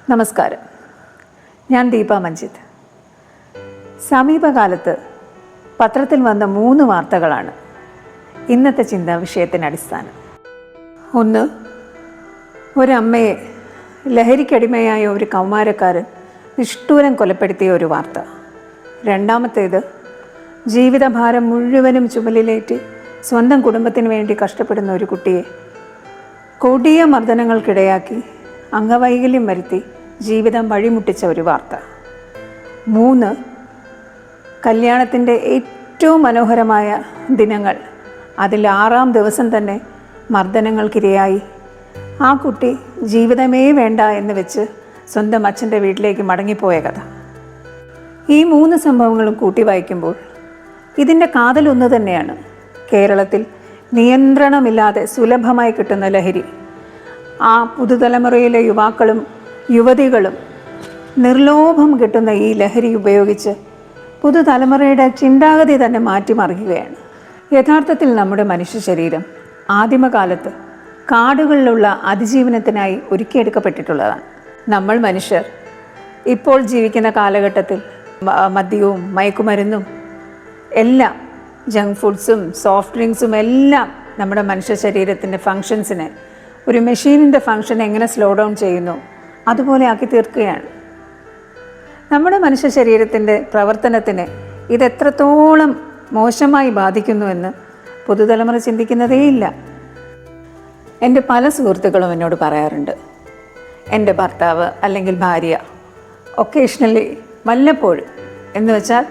നമസ്കാരം. ഞാൻ ദീപ മഞ്ജിത്ത്. സമീപകാലത്ത് പത്രത്തിൽ വന്ന 3 വാർത്തകളാണ് ഇന്നത്തെ ചിന്താ വിഷയത്തിന് അടിസ്ഥാനം. ഒന്ന്, ഒരമ്മയെ ലഹരിക്കടിമയായ ഒരു കൗമാരക്കാരൻ നിഷ്ഠൂരം കൊലപ്പെടുത്തിയ ഒരു വാർത്ത. രണ്ടാമത്തേത്, ജീവിതഭാരം മുഴുവനും ചുമലിലേറ്റി സ്വന്തം കുടുംബത്തിന് വേണ്ടി കഷ്ടപ്പെടുന്ന ഒരു കുട്ടിയെ കൊടിയ മർദ്ദനങ്ങൾക്കിടയാക്കി അംഗവൈകല്യം വരുത്തി ജീവിതം വഴിമുട്ടിച്ച ഒരു വാർത്ത. 3, കല്യാണത്തിൻ്റെ ഏറ്റവും മനോഹരമായ ദിനങ്ങൾ, അതിൽ 6-ാം ദിവസം തന്നെ മർദ്ദനങ്ങൾക്കിരയായി ആ കുട്ടി ജീവിതമേ വേണ്ട എന്ന് വെച്ച് സ്വന്തം അച്ഛൻ്റെ വീട്ടിലേക്ക് മടങ്ങിപ്പോയ കഥ. ഈ 3 സംഭവങ്ങളും കൂട്ടി വായിക്കുമ്പോൾ ഇതിൻ്റെ കാതലൊന്നു തന്നെയാണ്. കേരളത്തിൽ നിയന്ത്രണമില്ലാതെ സുലഭമായി കിട്ടുന്ന ലഹരി. ആ പുതുതലമുറയിലെ യുവാക്കളും യുവതികളും നിർലോഭം കിട്ടുന്ന ഈ ലഹരി ഉപയോഗിച്ച് പുതുതലമുറയുടെ ചിന്താഗതി തന്നെ മാറ്റിമറിക്കുകയാണ്. യഥാർത്ഥത്തിൽ നമ്മുടെ മനുഷ്യ ശരീരം ആദിമകാലത്ത് കാടുകളിലുള്ള അതിജീവനത്തിനായി ഒരുക്കിയെടുക്കപ്പെട്ടിട്ടുള്ളതാണ്. നമ്മൾ മനുഷ്യർ ഇപ്പോൾ ജീവിക്കുന്ന കാലഘട്ടത്തിൽ മദ്യവും മയക്കുമരുന്നും എല്ലാം, ജങ്ക് ഫുഡ്സും സോഫ്റ്റ് ഡ്രിങ്ക്സും എല്ലാം നമ്മുടെ മനുഷ്യ ശരീരത്തിൻ്റെ ഫങ്ഷൻസിനെ, ഒരു മെഷീനിൻ്റെ ഫങ്ഷൻ എങ്ങനെ സ്ലോ ഡൗൺ ചെയ്യുന്നു അതുപോലെ ആക്കി തീർക്കുകയാണ്. നമ്മുടെ മനുഷ്യ ശരീരത്തിൻ്റെ പ്രവർത്തനത്തിന് ഇതെത്രത്തോളം മോശമായി ബാധിക്കുന്നുവെന്ന് പുതുതലമുറ ചിന്തിക്കുന്നതേയില്ല. എൻ്റെ പല സുഹൃത്തുക്കളും എന്നോട് പറയാറുണ്ട്, എൻ്റെ ഭർത്താവ് അല്ലെങ്കിൽ ഭാര്യ ഒക്കേഷണലി, വല്ലപ്പോഴും എന്ന് വെച്ചാൽ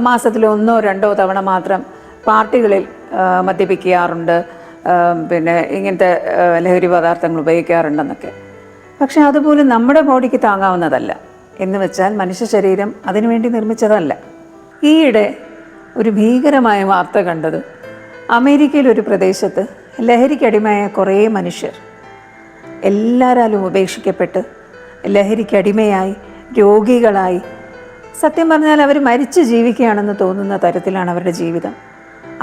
മാസത്തിൽ 1-2 തവണ മാത്രം പാർട്ടികളിൽ മദ്യപിക്കാറുണ്ട്, പിന്നെ ഇങ്ങനത്തെ ലഹരി പദാർത്ഥങ്ങൾ ഉപയോഗിക്കാറുണ്ടെന്നൊക്കെ. പക്ഷെ അതുപോലും നമ്മുടെ ബോഡിക്ക് താങ്ങാവുന്നതല്ല. എന്ന് വെച്ചാൽ മനുഷ്യ ശരീരം അതിനുവേണ്ടി നിർമ്മിച്ചതല്ല. ഈയിടെ ഒരു ഭീകരമായ വാർത്ത കണ്ടത്, അമേരിക്കയിലൊരു പ്രദേശത്ത് ലഹരിക്കടിമയായ കുറേ മനുഷ്യർ എല്ലാവരാലും ഉപേക്ഷിക്കപ്പെട്ട് ലഹരിക്കടിമയായി രോഗികളായി, സത്യം പറഞ്ഞാൽ അവർ മരിച്ച് ജീവിക്കുകയാണെന്ന് തോന്നുന്ന തരത്തിലാണ് അവരുടെ ജീവിതം.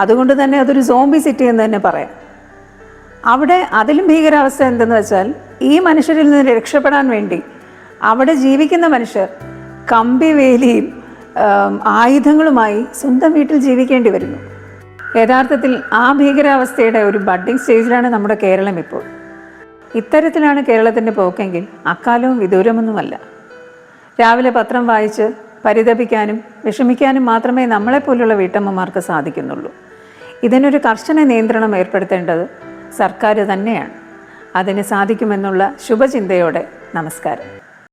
അതുകൊണ്ട് തന്നെ അതൊരു സോംബി സിറ്റി എന്ന് തന്നെ പറയാം. അവിടെ അതിലും ഭീകരാവസ്ഥ എന്തെന്ന് വെച്ചാൽ, ഈ മനുഷ്യരിൽ നിന്ന് രക്ഷപ്പെടാൻ വേണ്ടി അവിടെ ജീവിക്കുന്ന മനുഷ്യർ കമ്പിവേലിയും ആയുധങ്ങളുമായി സ്വന്തം വീട്ടിൽ ജീവിക്കേണ്ടി വരുന്നു. യഥാർത്ഥത്തിൽ ആ ഭീകരാവസ്ഥയുടെ ഒരു ബഡ്ഡിങ് സ്റ്റേജിലാണ് നമ്മുടെ കേരളം ഇപ്പോൾ. ഇത്തരത്തിലാണ് കേരളത്തിൻ്റെ പോക്കെങ്കിൽ അക്കാലവും വിദൂരമൊന്നുമല്ല. രാവിലെ പത്രം വായിച്ച് പരിതപിക്കാനും വിഷമിക്കാനും മാത്രമേ നമ്മളെപ്പോലുള്ള വീട്ടമ്മമാർക്ക് സാധിക്കുന്നുള്ളൂ. ഇതിനൊരു കർശന നിയന്ത്രണം ഏർപ്പെടുത്തേണ്ടത് സർക്കാർ തന്നെയാണ്. അതിന് സാധിക്കുമെന്നുള്ള ശുഭചിന്തയോടെ നമസ്കാരം.